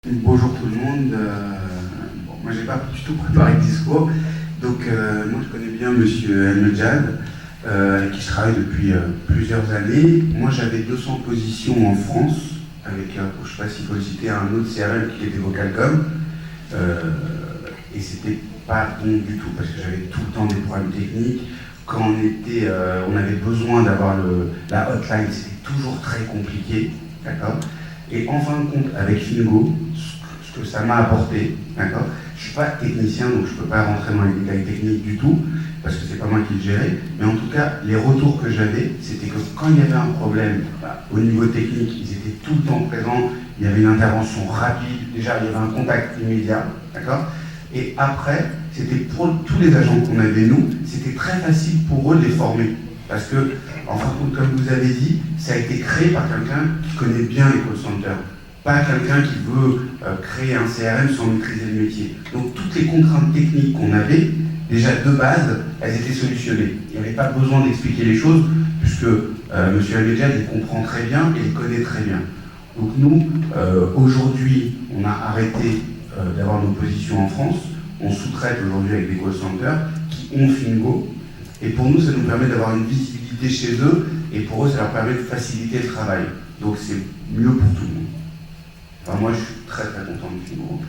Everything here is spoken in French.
Bonjour tout le monde. Bon, moi, j'ai pas du tout préparé le discours. Donc, moi, je connais bien Monsieur El Medjad, avec qui je travaille depuis plusieurs années. Moi, j'avais 200 positions en France, avec, je ne sais pas s'il faut le citer, un autre CRM qui était Vocalcom. Et c'était pas bon du tout, parce que j'avais tout le temps des problèmes techniques. Quand on avait besoin d'avoir la hotline, c'était toujours très compliqué, d'accord. Et en fin de compte, avec Fingo, ce que ça m'a apporté, d'accord, je ne suis pas technicien, donc je ne peux pas rentrer dans les détails techniques du tout, parce que c'est pas moi qui le gérais, mais en tout cas, les retours que j'avais, c'était que quand il y avait un problème, au niveau technique, ils étaient tout le temps présents, il y avait une intervention rapide, déjà il y avait un contact immédiat, d'accord. Et après, c'était pour tous les agents qu'on avait nous, c'était très facile pour eux de les former. Parce que, en fin de compte, comme vous avez dit, ça a été créé par quelqu'un qui connaît bien les call centers. Pas quelqu'un qui veut créer un CRM sans maîtriser le métier. Donc toutes les contraintes techniques qu'on avait, déjà de base, elles étaient solutionnées. Il n'y avait pas besoin d'expliquer les choses, puisque M. Al-Medjad, il comprend très bien et il connaît très bien. Donc nous, aujourd'hui, on a arrêté d'avoir nos positions en France. On sous-traite aujourd'hui avec des call centers qui ont Fingo. Et pour nous, ça nous permet d'avoir une visibilité chez eux, et pour eux, ça leur permet de faciliter le travail. Donc c'est mieux pour tout le monde. Enfin, moi, je suis très très content de Fingo.